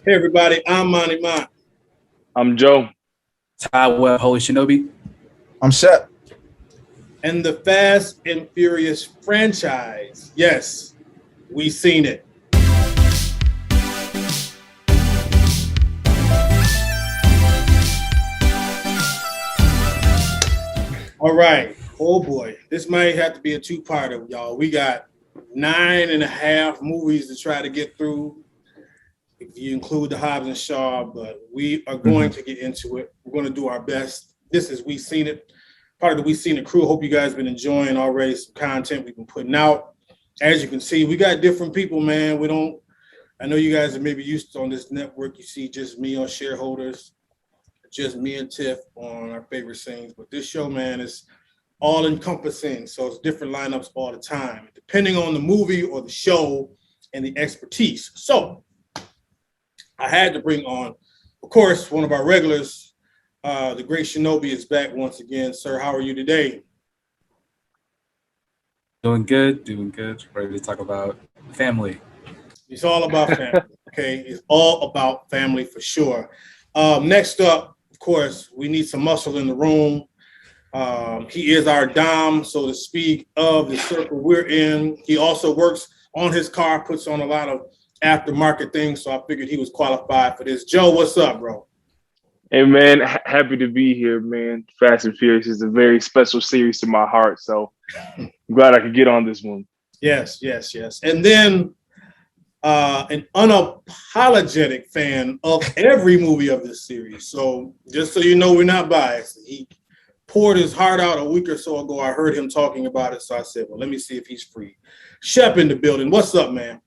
Hey everybody, I'm Monty Mont. I'm Joe. Holy Shinobi. I'm Shep. And the Fast and Furious franchise. Yes, we seen it. All right. Oh boy, this might have to be a two-parter, y'all. We got 9.5 movies to try to get through, if you include the Hobbs and Shaw, but we are going to get into it. We're going to do our best. This is We Seen It, part of the We Seen It crew. Hope you guys have been enjoying already some content we've been putting out. As you can see, we got different people, man. I know you guys are maybe used to on this network, you see just me on shareholders, just me and Tiff on our favorite scenes. But this show, man, is all encompassing. So it's different lineups all the time, depending on the movie or the show and the expertise. So I had to bring on, of course, one of our regulars. The great Shinobi is back once again. Sir, how are you today? Doing good. Ready to talk about family. It's all about family, okay? It's all about family for sure. Next up, of course, we need some muscle in the room. He is our Dom, so to speak, of the circle we're in. He also works on his car, puts on a lot of aftermarket things, so I figured he was qualified for this. Joe, what's up, bro? Hey, man, happy to be here, man. Fast and Furious is a very special series to my heart, so I'm glad I could get on this one. Yes. And then an unapologetic fan of every movie of this series. So just so you know, we're not biased. He poured his heart out a week or so ago. I heard him talking about it, so I said, well, let me see if he's free. Shep in the building. What's up, man?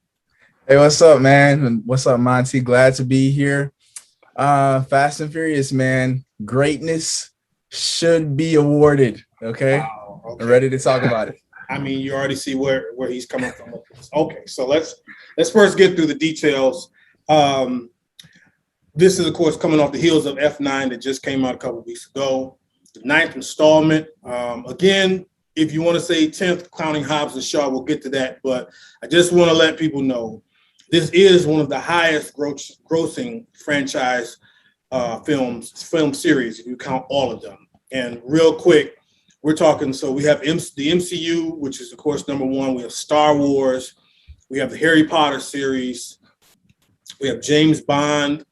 Hey, what's up, man? And what's up, Monty? Glad to be here. Fast and Furious, man. Greatness should be awarded. Okay. Wow, okay. I'm ready to talk about it. I mean, you already see where he's coming from. Okay, so let's first get through the details. This is, of course, coming off the heels of F9 that just came out a couple weeks ago. The 9th installment. Again, if you want to say 10th, counting Hobbs and Shaw, we'll get to that. But I just want to let people know this is one of the highest grossing franchise film series, if you count all of them. And real quick, we're talking, so we have the MCU, which is, of course, number one. We have Star Wars. We have the Harry Potter series. We have James Bond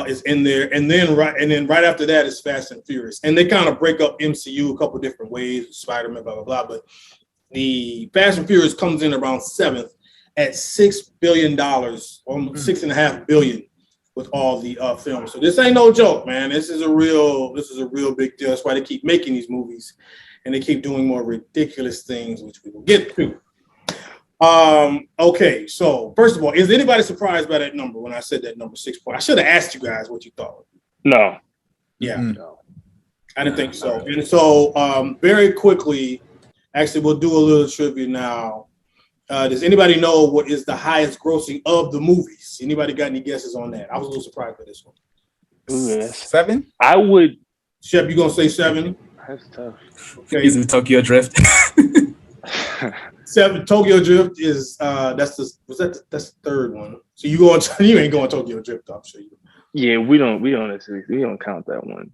is in there. And then right after that is Fast and Furious. And they kind of break up MCU a couple different ways, Spider-Man, blah, blah, blah. But the Fast and Furious comes in around 7th at $6 billion, almost $6.5 billion with all the films. So this ain't no joke, man. This is a real big deal. That's why they keep making these movies. And they keep doing more ridiculous things, which we will get to. Okay, so first of all, is anybody surprised by that number when I said that number 6 point? I should have asked you guys what you thought. No. Yeah, no. I didn't think so. And so very quickly, actually, we'll do a little trivia now. Does anybody know what is the highest grossing of the movies? Anybody got any guesses on that? I was a little surprised by this one. Ooh, yes. 7? I would. Shep, you gonna say 7? That's tough. Okay. Is it Tokyo Drift? 7. Tokyo Drift is that's the third one. So you ain't going Tokyo Drift, I'm sure you. Yeah, we don't count that one.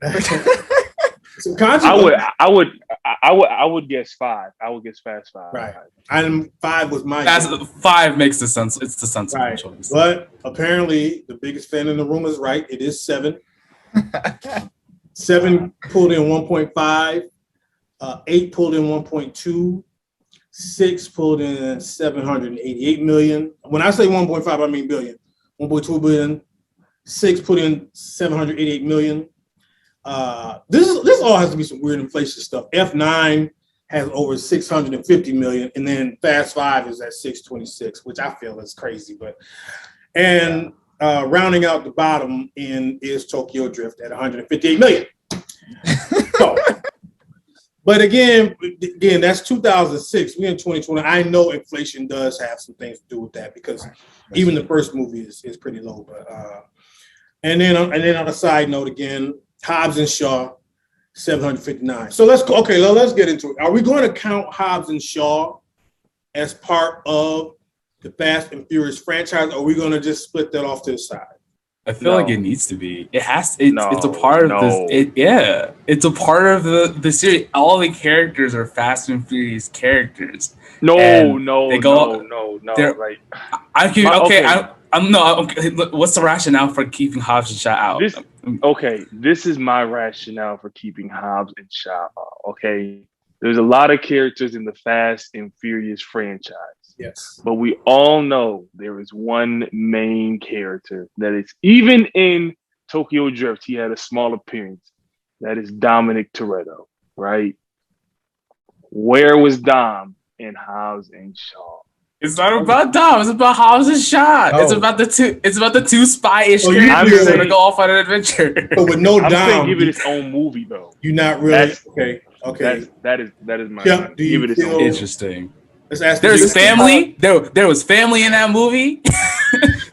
I would guess 5. I would guess Fast 5. Right. And 5 was my guess. 5 makes the sense. It's the sensible right. choice. But apparently the biggest fan in the room is right. It is 7. 7 pulled in 1.5. 8 pulled in 1.2. 6 pulled in 788 million. When I say 1.5, I mean billion. 1.2 billion. 6 put in 788 million. This all has to be some weird inflation stuff. F9 has over 650 million, and then Fast 5 is at 626, which I feel is crazy. And rounding out the bottom end is Tokyo Drift at 158 million. So, but again, that's 2006. We're in 2020. I know inflation does have some things to do with that because even the first movie is pretty low. But and then on a side note again, Hobbs and Shaw, 759. So let's get into it. Are we going to count Hobbs and Shaw as part of the Fast and Furious franchise, or are we going to just split that off to the side? I feel No. like it needs to be. It has. It's a No, part of this. no. Yeah, it's a part of the series. All the characters are Fast and Furious characters. No, And no, they no, go. no, no. They're. Like I can. my, Okay. okay, I'm no. Okay, look, what's the rationale for keeping Hobbs and Shaw out? this okay. This is my rationale for keeping Hobbs and Shaw. Okay, there's a lot of characters in the Fast and Furious franchise. Yes. But we all know there is one main character that is, even in Tokyo Drift, he had a small appearance. That is Dominic Toretto, right? Where was Dom in Hobbs and Shaw? It's not about Dom. It's about Hobbs and Shaw. No. It's about the two. It's about the two spy-ish So characters saying- that go off on an adventure. But with no I'm saying Dom, give it its own movie though. you're not really okay. Okay. That is my Shep, do you give it its own feel- movie. Interesting. Let's ask There's the family. There was family in that movie.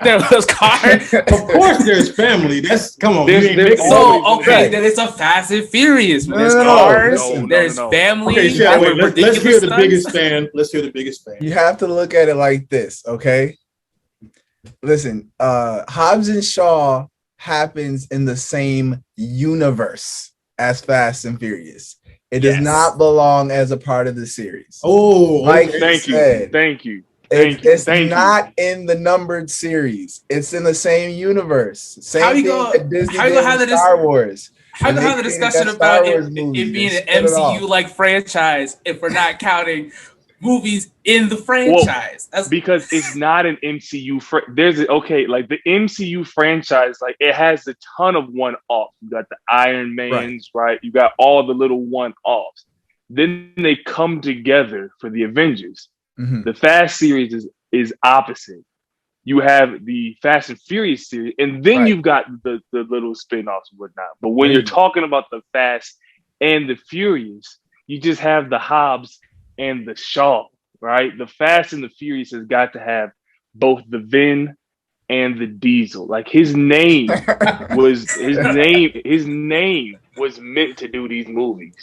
There was cars. Of course, there's family. That's come on. There's- you ain't there's mixing- always- So okay, Right. then it's a Fast and Furious. No, There's no, no, cars. listen. There's No. family. Okay, Shep, there wait, were let's ridiculous hear the stunts. biggest fan. Let's hear the biggest fan. You have to look at it like this, okay? Listen, Hobbs and Shaw happens in the same universe as Fast and Furious. It does Yes. not belong as a part of the series. Oh, Like- okay. Thank you. said. Thank you. It's Thank you. not in the numbered series. It's in the same universe. Same How you thing go- that Disney how you did gonna have with the Star Wars. How When can they have the created discussion that about Star it, Wars movie, it being they an split it off. MCU like franchise if we're not counting movies in the franchise? That's Because it's not an MCU. Like the MCU franchise, like it has a ton of one-offs. You got the Iron Mans, right? You got all the little one-offs. Then they come together for the Avengers. Mhm. The Fast series is opposite. You have the Fast and Furious series, and then Right. you've got the little spin-offs and whatnot. But when There you're you go. talking about the Fast and the Furious, you just have the Hobbs and the Shaw, right? The Fast and the Furious has got to have both the Vin and the Diesel. Like his name was meant to do these movies.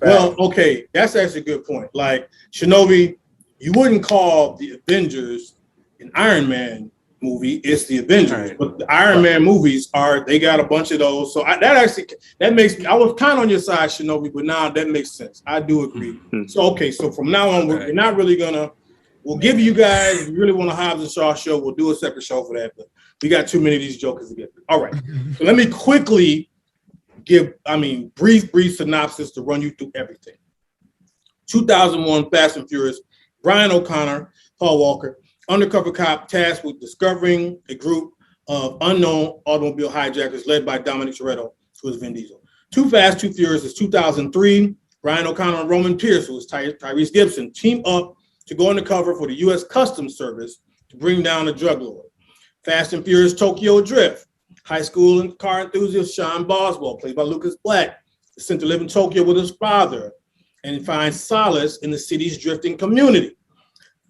Well, okay, that's actually a good point. Like Shinobi, you wouldn't call the Avengers an Iron Man movie. It's the Avengers, Right. but the Iron Man movies they got a bunch of those. So that makes me. I was kind of on your side, Shinobi, but now that makes sense. I do agree. Hmm. So okay, so from now on, we're Right. not really gonna. We'll give you guys. If you really want a Hobbs and Shaw show, we'll do a separate show for that. But we got too many of these jokers to get through. All right, so let me quickly give, brief synopsis to run you through everything. 2001 Fast and Furious, Brian O'Connor, Paul Walker, undercover cop tasked with discovering a group of unknown automobile hijackers led by Dominic Toretto, who is Vin Diesel. Too Fast, Too Furious is 2003. Brian O'Connor and Roman Pierce, who is Tyrese Gibson, team up to go undercover for the U.S. Customs Service to bring down a drug lord. Fast and Furious Tokyo Drift. High school and car enthusiast Sean Boswell, played by Lucas Black, is sent to live in Tokyo with his father and finds solace in the city's drifting community.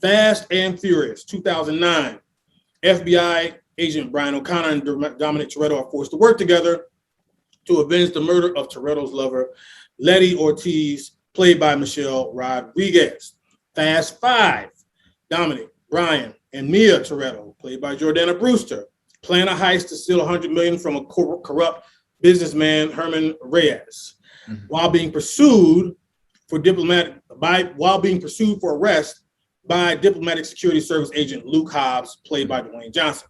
Fast and Furious, 2009. FBI agent Brian O'Connor and Dominic Toretto are forced to work together to avenge the murder of Toretto's lover, Letty Ortiz, played by Michelle Rodriguez. Fast 5. Dominic, Brian, and Mia Toretto, played by Jordana Brewster, plan a heist to steal $100 million from a corrupt businessman, Herman Reyes, while being pursued for arrest by diplomatic security service agent Luke Hobbs, played by Dwayne Johnson.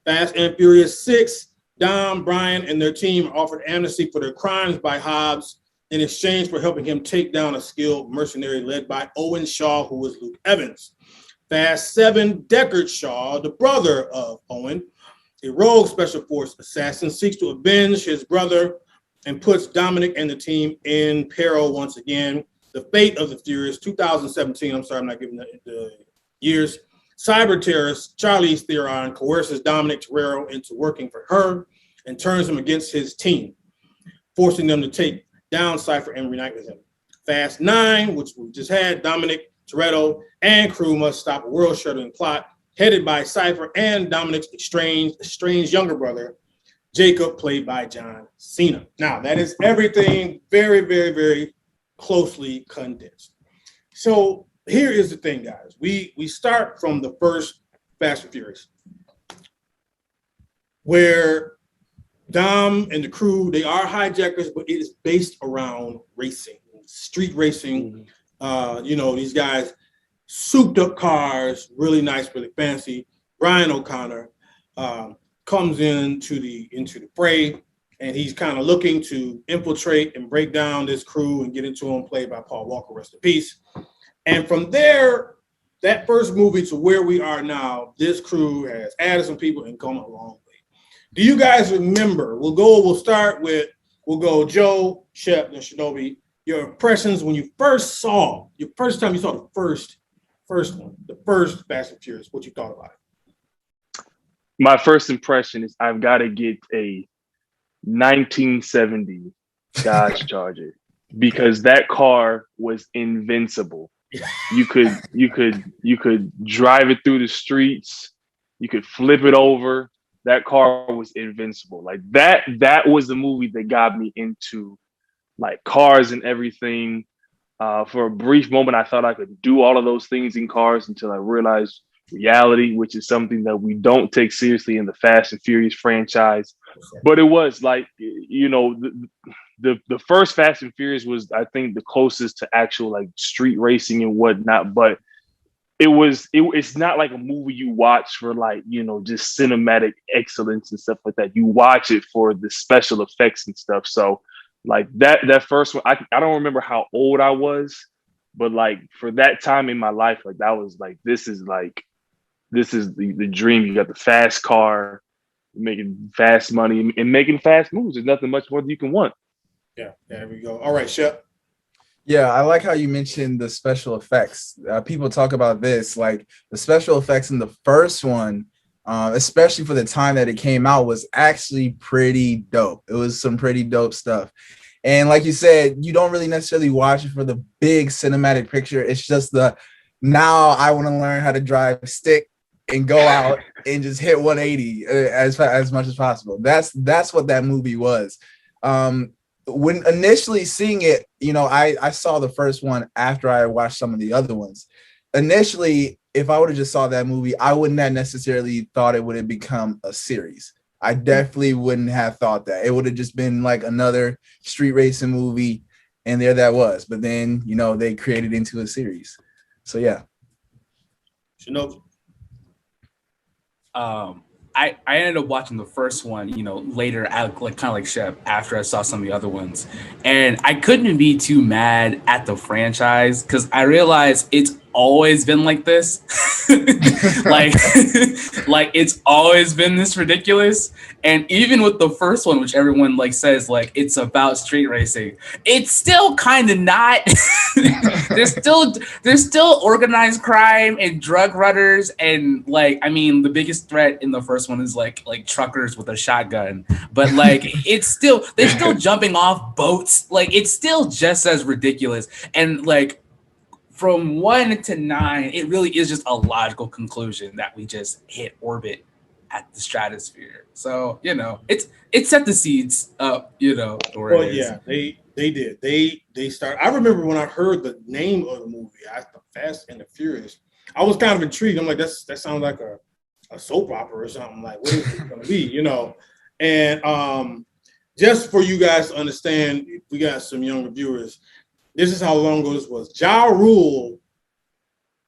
Fast and Furious 6, Dom, Brian, and their team are offered amnesty for their crimes by Hobbs in exchange for helping him take down a skilled mercenary led by Owen Shaw, who is Luke Evans. Fast 7, Deckard Shaw, the brother of Owen, a rogue special force assassin, seeks to avenge his brother and puts Dominic and the team in peril once again. The Fate of the Furious, 2017. I'm sorry, I'm not giving the years. Cyber terrorist Charlize Theron coerces Dominic Toretto into working for her and turns him against his team, forcing them to take down Cypher and reunite with him. Fast 9, which we just had, Dominic Toretto and crew must stop a world-shattering plot headed by Cypher and Dominic's estranged younger brother, Jacob, played by John Cena. Now, that is everything very, very, very closely condensed. So here is the thing, guys. We start from the first Fast and Furious. where Dom and the crew, they are hijackers, but it is based around racing, street racing. These guys souped up cars, really nice, really fancy. Brian O'Connor comes into the fray, and he's kind of looking to infiltrate and break down this crew and get into them, played by Paul Walker, rest in peace. And from there, that first movie to where we are now, this crew has added some people and come a long way. Do you guys remember? We'll go Joe, Shep, and Shinobi. Your impressions when you first time you saw the first one, the first Fast and Furious, what you thought about it? My first impression is I've got to get a 1970 Dodge Charger because that car was invincible. You could drive it through the streets. You could flip it over. That car was invincible. Like that was the movie that got me into like cars and everything. For a brief moment, I thought I could do all of those things in cars until I realized reality, which is something that we don't take seriously in the Fast and Furious franchise. But it was like, the first Fast and Furious was, I think, the closest to actual like street racing and whatnot. But it's not like a movie you watch for like, just cinematic excellence and stuff like that. You watch it for the special effects and stuff. So like that first one, I don't remember how old I was, but like for that time in my life, like that was like, this is the dream. You got the fast car, making fast money and making fast moves. There's nothing much more that you can want. Yeah, there we go. All right, Shep. Yeah, I like how you mentioned the special effects. People talk about this, like the special effects in the first one, especially for the time that it came out, was actually pretty dope. It was some pretty dope stuff. And like you said, you don't really necessarily watch it for the big cinematic picture. It's just now I want to learn how to drive a stick and go out and just hit 180 as much as possible. That's what that movie was. When initially seeing it, I saw the first one after I watched some of the other ones. Initially, if I would have just saw that movie, I wouldn't have necessarily thought it would have become a series. I definitely wouldn't have thought that. It would have just been like another street racing movie, and there that was. But then, they created it into a series. So yeah. Shinobi. I ended up watching the first one, later, like kind of like Shep, after I saw some of the other ones, and I couldn't be too mad at the franchise because I realized it's always been like this. like it's always been this ridiculous. And even with the first one, which everyone like says like it's about street racing, it's still kind of not. there's still organized crime and drug runners, and the biggest threat in the first one is like truckers with a shotgun. But like they're still jumping off boats. Like it's still just as ridiculous. And like from 1 to 9, it really is just a logical conclusion that we just hit orbit at the stratosphere. So, it set the seeds up, Well, yeah, they did. They start. I remember when I heard the name of the movie, the Fast and the Furious, I was kind of intrigued. I'm like, that sounds like a soap opera or something. Like, what is it going to be, And just for you guys to understand, if we got some younger viewers, this is how long ago this was. Ja Rule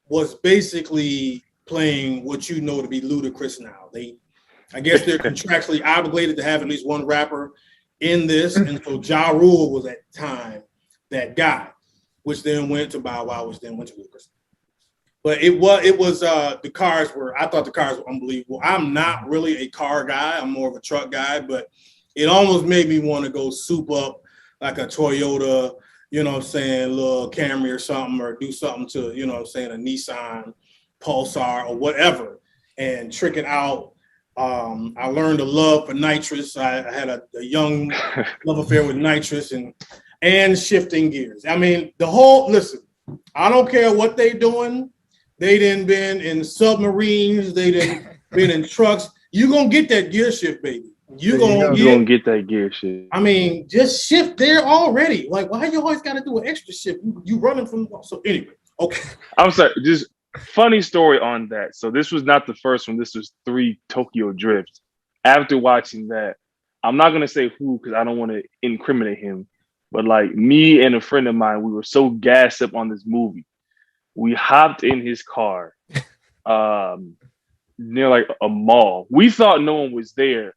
was basically playing what you know to be Ludacris now. I guess they're contractually obligated to have at least one rapper in this, and so Ja Rule was at the time that guy, which then went to Bow Wow, which then went to Ludacris. But it was the cars were. I thought the cars were unbelievable. I'm not really a car guy. I'm more of a truck guy, but it almost made me want to go soup up like a Toyota, little Camry or something, or do something to, a Nissan Pulsar or whatever, and trick it out. I learned a love for nitrous. I had a young love affair with nitrous and shifting gears. I mean, listen, I don't care what they doing. They didn't been in submarines. They didn't been in trucks. You're going to get that gear shift, baby. You're gonna get that gear shift. I mean, just shift there already. Like, why you always got to do an extra shift? You running from so anyway. Okay. I'm sorry. Just funny story on that. So this was not the first one. This was 3 Tokyo Drifts. after watching that, I'm not gonna say who because I don't want to incriminate him, but like me and a friend of mine, we were so gassed up on this movie. We hopped in his car near like a mall. We thought no one was there,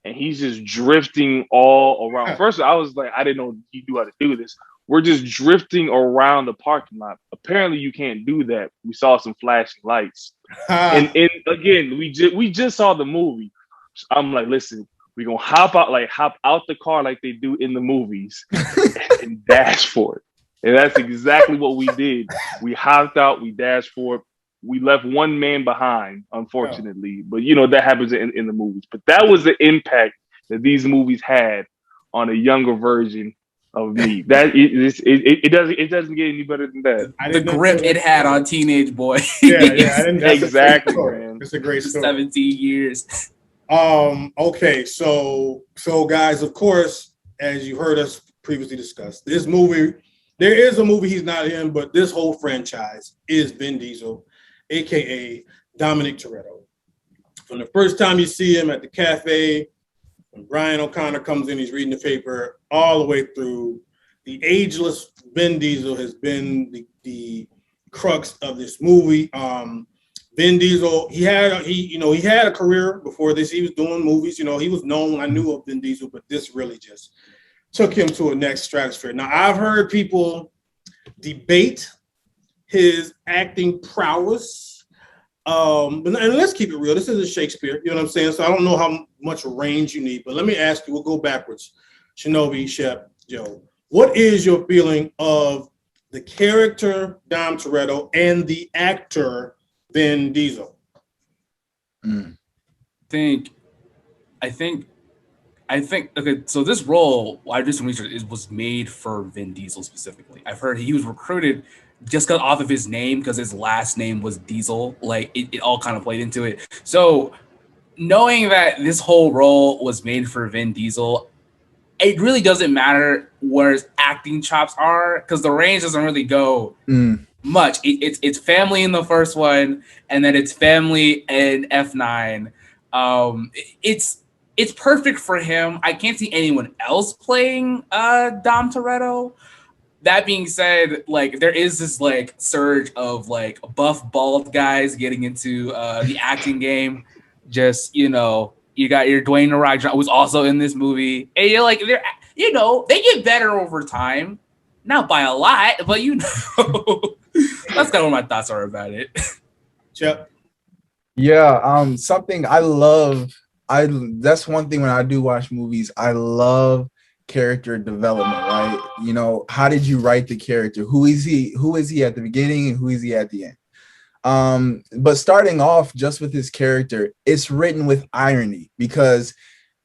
and he's just drifting all around. First, I was like, I didn't know he knew how to do this. We're just drifting around the parking lot. Apparently, you can't do that. We saw some flashing lights, and again, we just saw the movie. So I'm like, listen, we're gonna hop out the car like they do in the movies and dash for it. And that's exactly what we did. We hopped out, we dashed for it. We left one man behind, unfortunately. But you know, that happens in the movies. But that was the impact that these movies had on a younger version of me. That it doesn't get any better than that. The grip it had on teenage boy. Yeah, I didn't. That's exactly, man. It's a great story. 17 years. Okay, so guys, of course, as you heard us previously discuss, this movie, there is a movie he's not in, but this whole franchise is Vin Diesel, aka Dominic Toretto. From the first time you see him at the cafe, when Brian O'Connor comes in, he's reading the paper, all the way through, the ageless Vin Diesel has been the crux of this movie. Vin Diesel, he had a career before this. He was doing movies. You know, he was known. I knew of Vin Diesel, but this really just took him to a next stratosphere. Now, I've heard people debate his acting prowess. And let's keep it real. This is a Shakespeare. You know what I'm saying? So I don't know how much range you need, but let me ask you. We'll go backwards. Shinobi, Shep, Joe, what is your feeling of the character Dom Toretto and the actor Vin Diesel? I think okay, so this role I just researched was made for Vin Diesel specifically. I've heard he was recruited just off of his name because his last name was Diesel. Like it all kind of played into it. So knowing that this whole role was made for Vin Diesel, it really doesn't matter where his acting chops are because the range doesn't really go much. It's family in the first one, and then it's family in F9. It's perfect for him. I can't see anyone else playing Dom Toretto. That being said, like there is this like surge of like buff bald guys getting into the acting game. Just you got your Dwayne The Rock Johnson, who's also in this movie, and you're like they get better over time, not by a lot, but that's kind of what my thoughts are about it. Shep. Yeah, something I love. That's one thing when I do watch movies, I love character development, right? You know, how did you write the character? Who is he at the beginning and who is he at the end? But starting off just with his character, it's written with irony because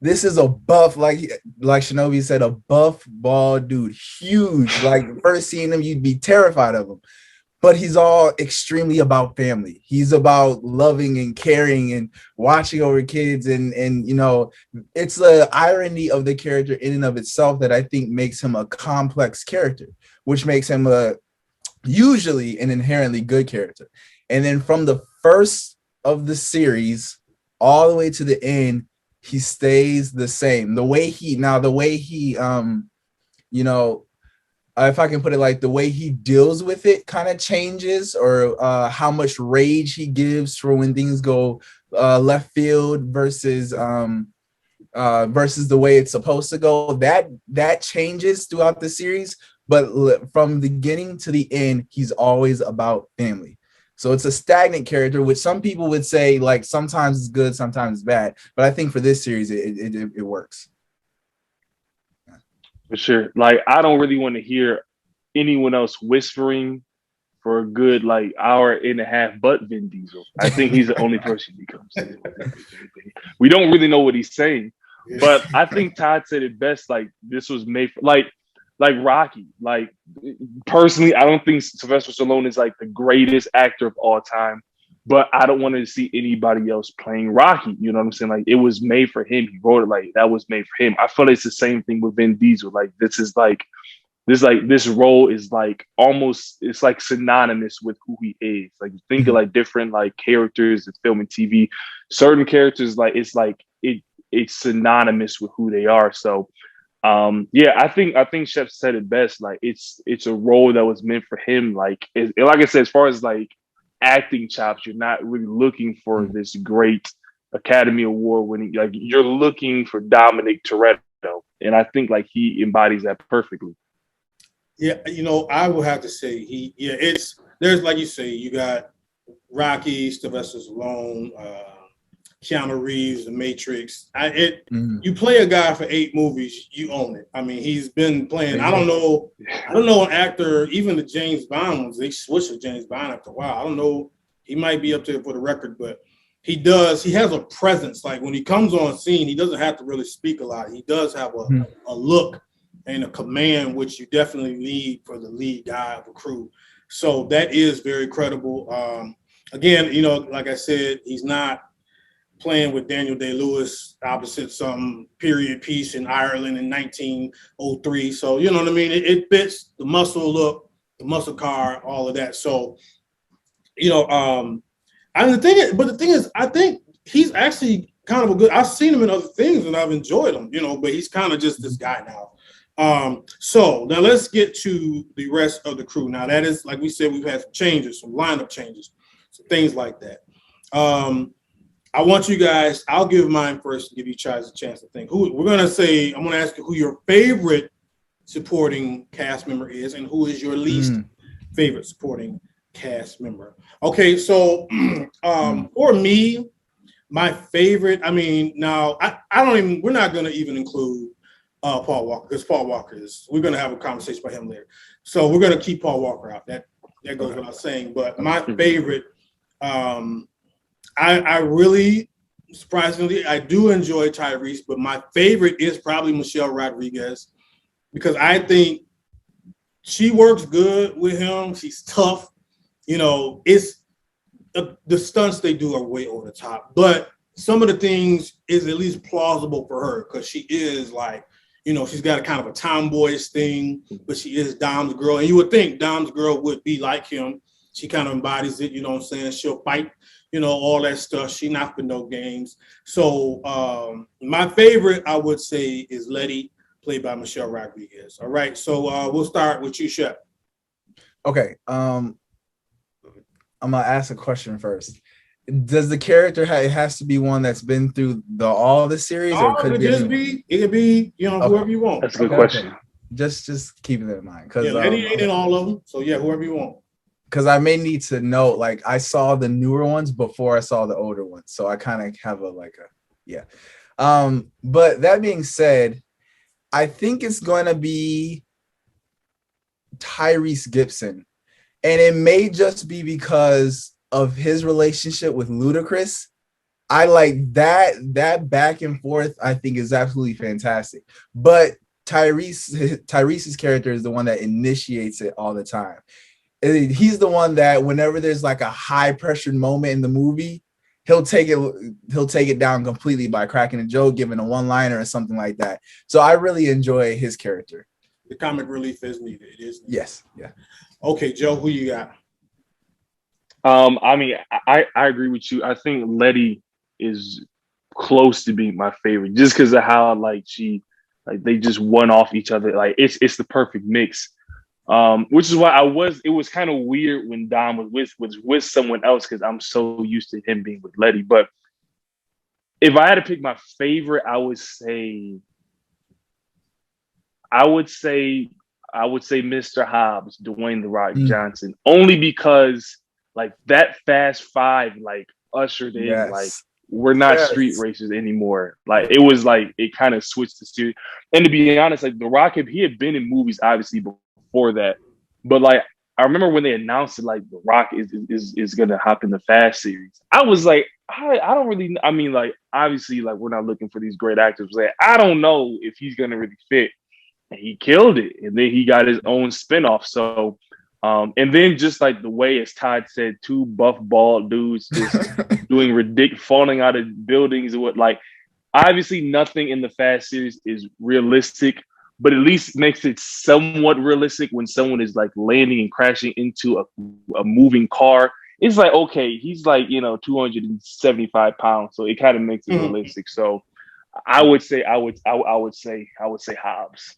this is a buff, like Shinobi said, a buff bald dude, huge. Like first seeing him, you'd be terrified of him. But he's all extremely about family. He's about loving and caring and watching over kids. And it's the irony of the character in and of itself that I think makes him a complex character, which makes him usually an inherently good character. And then from the first of the series all the way to the end, he stays the same. The way he if I can put it like the way he deals with it kind of changes, or how much rage he gives for when things go left field versus the way it's supposed to go. That changes throughout the series, but from the beginning to the end, he's always about family. So it's a stagnant character, which some people would say like sometimes it's good, sometimes it's bad. But I think for this series, it works. For sure. Like, I don't really want to hear anyone else whispering for a good like hour and a half but Vin Diesel. I think he's the only person he comes to. We don't really know what he's saying. But I think Todd said it best, like this was made for like Rocky. Like personally, I don't think Sylvester Stallone is like the greatest actor of all time. But I don't want to see anybody else playing Rocky. You know what I'm saying? Like it was made for him. He wrote it like that was made for him. I feel like it's the same thing with Vin Diesel. Like this role is like almost, it's like synonymous with who he is. Like think of like different like characters in film and TV. Certain characters, like it's like it's synonymous with who they are. So yeah, I think Shep said it best. Like it's a role that was meant for him. Like like I said, as far as like acting chops, you're not really looking for this great Academy Award winning. Like you're looking for Dominic Toretto, and I think like he embodies that perfectly. Yeah, I will have to say there's like you say, you got Rocky, Sylvester Stallone, Keanu Reeves, The Matrix. You play a guy for 8 movies, you own it. I mean, he's been playing. I don't know an actor. Even the James Bond ones, they switched to James Bond after a while. I don't know. He might be up there for the record, but he does. He has a presence. Like when he comes on scene, he doesn't have to really speak a lot. He does have a look and a command, which you definitely need for the lead guy of a crew. So that is very credible. Again, like I said, he's not playing with Daniel Day-Lewis opposite some period piece in Ireland in 1903. So, you know what I mean? It fits the muscle look, the muscle car, all of that. So, and the thing is, I think he's actually kind of a good, I've seen him in other things and I've enjoyed him, but he's kind of just this guy now. So now let's get to the rest of the crew. Now that is, like we said, we've had some changes, some lineup changes, some things like that. I want you guys, I'll give mine first to give you guys a chance to think. I'm going to ask you who your favorite supporting cast member is and who is your least favorite supporting cast member. Okay, so for me, my favorite, we're not going to even include Paul Walker, because Paul Walker we're going to have a conversation about him later. So we're going to keep Paul Walker out. That goes without saying. But my favorite, I really, surprisingly, I do enjoy Tyrese, but my favorite is probably Michelle Rodriguez, because I think she works good with him. She's tough. It's the stunts they do are way over the top, but some of the things is at least plausible for her, because she is like, she's got a kind of a tomboyish thing, but she is Dom's girl. And you would think Dom's girl would be like him. She kind of embodies it, what I'm saying? She'll fight, all that stuff. She not for no games. So my favorite, I would say, is Letty, played by Michelle Rodriguez. All right. So we'll start with you, Shep. Okay. I'm going to ask a question first. Does the character it has to be one that's been through all the series, or could it be whoever you want? That's a good question. Okay. Just keeping that in mind, because Letty ain't in all of them. So yeah, whoever you want. Because I may need to know. Like I saw the newer ones before I saw the older ones, so I kind of have But that being said, I think it's going to be Tyrese Gibson, and it may just be because of his relationship with Ludacris. I like that back and forth. I think is absolutely fantastic. But Tyrese's character is the one that initiates it all the time. He's the one that whenever there's like a high pressured moment in the movie, he'll take it down completely by cracking a joke, giving a one-liner or something like that. So I really enjoy his character. The comic relief is needed. It is needed. Yes. Yeah. Okay, Joe, who you got? I agree with you. I think Letty is close to being my favorite, just because of how they just one off each other. Like it's the perfect mix. Which is why it was kind of weird when Dom was with someone else, because I'm so used to him being with Letty. But if I had to pick my favorite, I would say Mr. Hobbs, Dwayne The Rock Johnson, only because like that Fast Five ushered in like we're not street racers anymore. Like it was like it kind of switched the series. And to be honest, like The Rock, he had been in movies obviously before that, but like I remember when they announced it, like The Rock is gonna hop in the Fast series. I was like, I don't really. I mean, like obviously, like we're not looking for these great actors. Like I don't know if he's gonna really fit. And he killed it, and then he got his own spinoff. So, and then just like the way, as Todd said, 2 buff bald dudes just doing ridiculous, falling out of buildings and what. Like, obviously, nothing in the Fast series is realistic, but at least makes it somewhat realistic when someone is like landing and crashing into a moving car. It's like, okay, he's like 275 pounds, so it kind of makes it realistic. So. I would say Hobbs.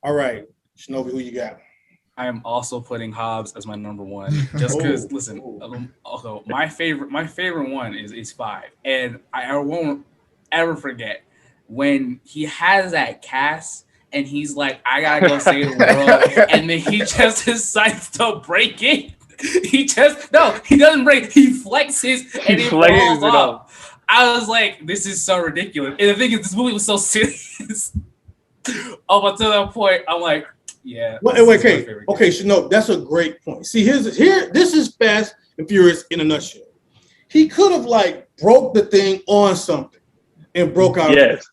All right, Shinobi, who you got? I am also putting Hobbs as my number one, just because. Listen, although my favorite one is 5, and I won't ever forget when he has that cast and he's like, "I gotta go save the world," and then he just decides to break it. He doesn't break. He flexes and he falls off. I was like, "This is so ridiculous." And the thing is, this movie was so serious. Up until that point, I'm like. Yeah. Well, okay, Shinobi, that's a great point. See, this is Fast and Furious in a nutshell. He could have like broke the thing on something and broke out. Yes.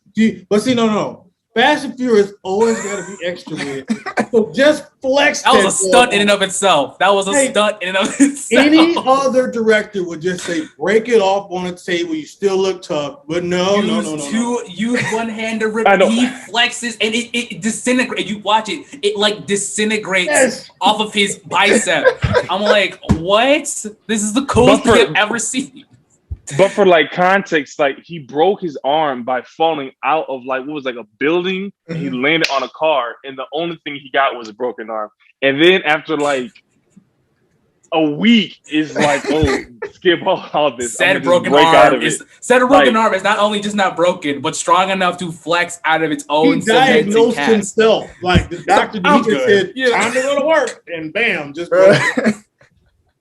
But see, no. Fast and Furious always got to be extra with it. So just flex. That was a stunt in and of itself. Any other director would just say, break it off on a table. You still look tough. But no. Use one hand to rip. He flexes and it disintegrates. You watch it. It like disintegrates off of his bicep. I'm like, what? This is the coolest thing I've ever seen. But for like context, like he broke his arm by falling out of like what was like a building, and he landed on a car, and the only thing he got was a broken arm. And then after like a week, is like, oh, skip all this. Said broken arm is not only just not broken, but strong enough to flex out of its own. He diagnosed himself. Like the doctor, he just said, "Time to go to work," and bam, just.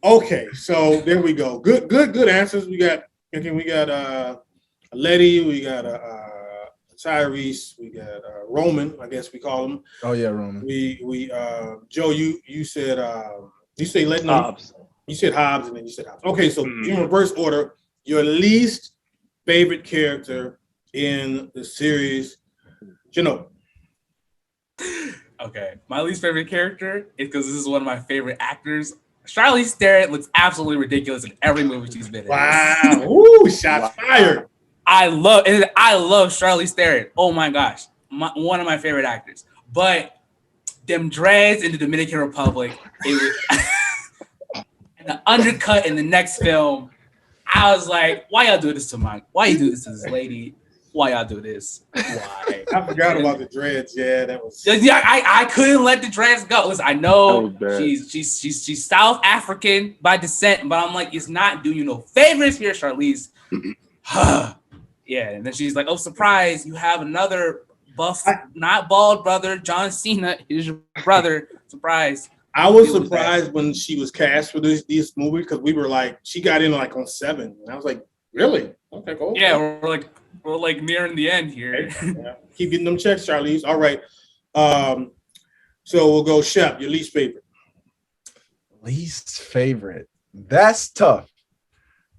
Okay, so there we go. Good answers. We got Letty, we got Tyrese, we got Roman, I guess we call him. Oh yeah, Roman. We Joe, you said Letty. Hobbs. You said Hobbs, and then you said Hobbs. Okay, so in reverse order, your least favorite character in the series, Okay, my least favorite character is because this is one of my favorite actors. Charlize Theron looks absolutely ridiculous in every movie she's been in. Wow! Ooh, shots fired. I love Charlize Theron. Oh my gosh, one of my favorite actors. But them dreads in the Dominican Republic, it was and the undercut in the next film. I was like, why y'all do this to this lady? Why y'all do this? Why? I forgot about the dreads. Yeah, that was. Yeah, I couldn't let the dreads go. Listen, I know she's South African by descent, but I'm like, it's not doing you no favors here, Charlize. Yeah, and then she's like, oh, surprise, you have another buff, not bald brother, John Cena is your brother. Surprise. I was surprised when she was cast for this movie because we were like, she got in like on 7, and I was like, really? Okay, cool. Yeah, we're like nearing the end here. Yeah. Keep getting them checks, Charlize. All right. So we'll go Shep, your least favorite. Least favorite. That's tough.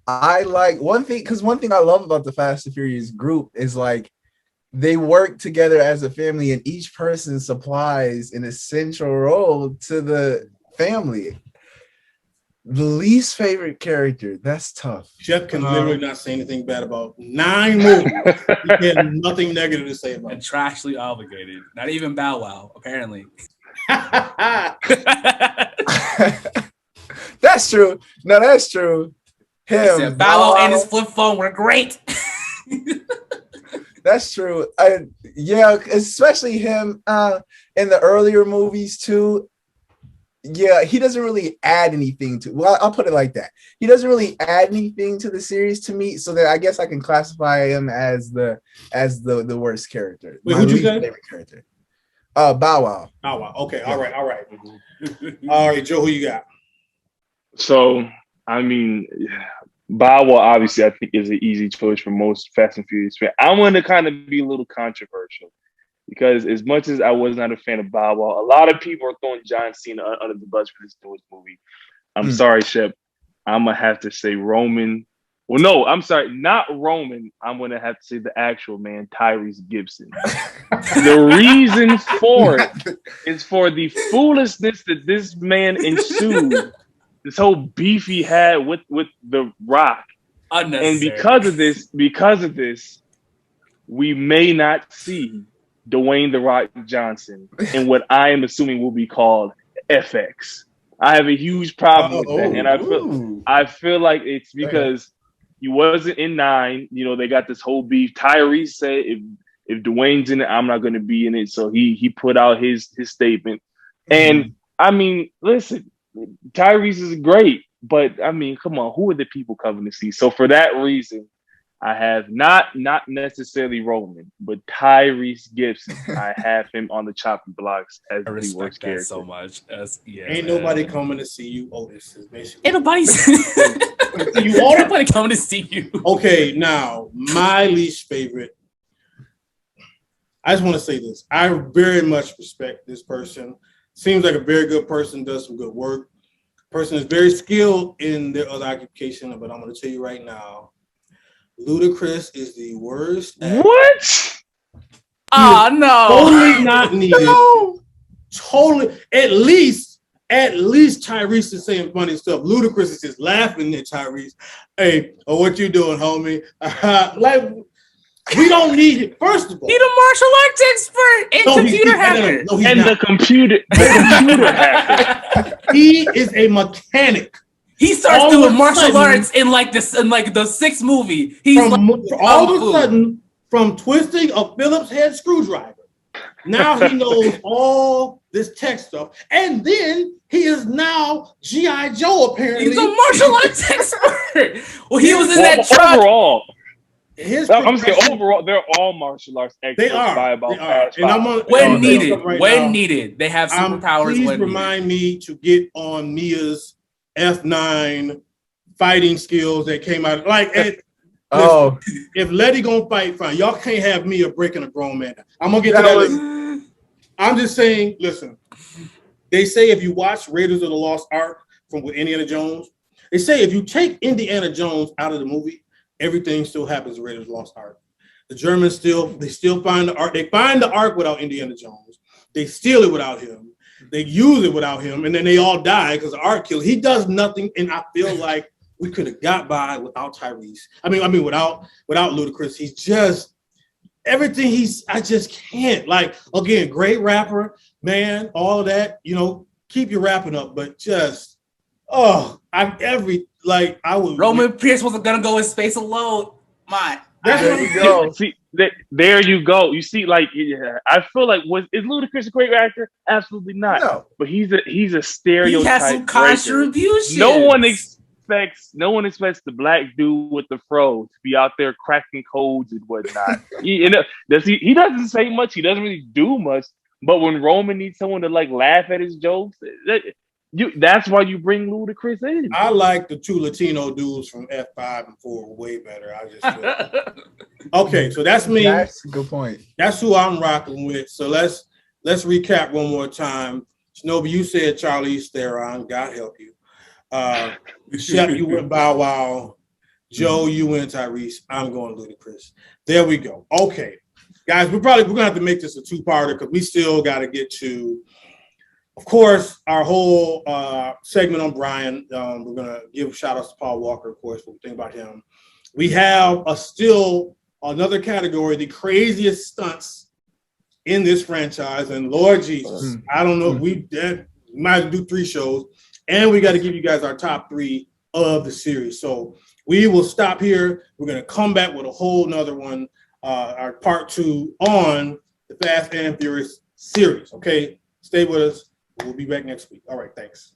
I like one thing I love about the Fast and Furious group is like they work together as a family and each person supplies an essential role to the family. The least favorite character, that's tough. Shep can literally not say anything bad about 9 movies. He had nothing negative to say about it. Contractually obligated. Not even Bow Wow, apparently. That's true. No, that's true. Him, Bow Wow and his flip phone were great. That's true. Yeah, especially him in the earlier movies too. Yeah, he doesn't really add anything to. Well, I'll put it like that. He doesn't really add anything to the series to me, so that I guess I can classify him as the worst character. Wait, who'd you say? Favorite character. Bow Wow. Bow Wow. Okay. All right. All right, Joe. Who you got? So I mean, Bow Wow obviously I think is an easy choice for most Fast and Furious fans. I want to kind of be a little controversial. Because as much as I was not a fan of Bow Wow, a lot of people are throwing John Cena under the bus for this newest movie. I'm sorry, Shep. I'm going to have to say Roman. Well, no, I'm sorry. Not Roman. I'm going to have to say the actual man, Tyrese Gibson. The reason for it is for the foolishness that this man ensued. This whole beef he had with The Rock. And because of this, we may not see Dwayne "The Rock" Johnson in what I am assuming will be called FX. I have a huge problem with that, and I feel like it's because You wasn't in 9. You know, they got this whole beef. Tyrese said if Dwayne's in it, I'm not going to be in it. So he put out his statement. And I mean, listen, Tyrese is great, but I mean, come on, who are the people coming to see? So for that reason, I have not necessarily Roman, but Tyrese Gibson. I have him on the chopping blocks as I the respect worst that character. so much. Ain't nobody coming to see you, Otis. Is basically. Ain't nobody. You Ain't nobody coming to see you. Okay, now my least favorite. I just want to say this. I very much respect this person. Seems like a very good person, does some good work. Person is very skilled in their other occupation, but I'm going to tell you right now, Ludacris is the worst. What? Oh, no. Totally not needed. No. Totally. At least Tyrese is saying funny stuff. Ludacris is just laughing at Tyrese. Hey, what you doing, homie? Like, we don't need it. First of all, he's a martial arts expert and computer hacker. No, he's and not. the computer hacker. He is a mechanic. He starts doing martial arts in like the 6th movie. He's all of a sudden from twisting a Phillips head screwdriver. Now he knows all this tech stuff, and then he is now G.I. Joe. Apparently, he's a martial arts expert. Well, he was in that truck. Overall, I'm saying overall, they're all martial arts experts. They are. By about they are. And I'm on, when needed, they have superpowers. Please remind me to get on Mia's F9 fighting skills that came out. Like, if Letty gonna fight, fine. Y'all can't have Mia breaking a grown man. I'm gonna get to that. I'm just saying. Listen, they say if you watch Raiders of the Lost Ark with Indiana Jones, they say if you take Indiana Jones out of the movie, everything still happens in Raiders of the Lost Ark. The Germans still find the Ark. They find the Ark without Indiana Jones. They steal it without him. They use it without him, and then they all die because the Ark killed. He does nothing, and I feel like we could have got by without Tyrese. I mean, without Ludacris. He's just everything. I just can't. Like, again, great rapper, man. All of that, keep your rapping up, but just I would. Roman Pierce wasn't gonna go in space alone. There you go. See, there you go. You see, like, I feel like is Ludacris a great actor? Absolutely not. No. But he's a stereotype. He has some contributions. No one expects the black dude with the fro to be out there cracking codes and whatnot. He doesn't say much. He doesn't really do much. But when Roman needs someone to like laugh at his jokes, that's why you bring Ludacris in. I like the 2 Latino dudes from F5 and 4 way better. I just feel. Okay, so that's me. That's a good point. That's who I'm rocking with. So let's recap one more time. Shinobi, you said Charlize Theron. God help you. Shep, you went Bow Wow. Joe, you went Tyrese. I'm going Ludacris. There we go. Okay, guys, we're gonna have to make this a 2-parter because we still got to get to. Of course, our whole segment on Brian, we're going to give shout-outs to Paul Walker, of course, what we think about him. We have still another category, the craziest stunts in this franchise. And Lord Jesus, I don't know, we might have to do 3 shows. And we got to give you guys our top 3 of the series. So we will stop here. We're going to come back with a whole nother one, our part 2 on the Fast and Furious series. Okay, stay with us. We'll be back next week. All right, thanks.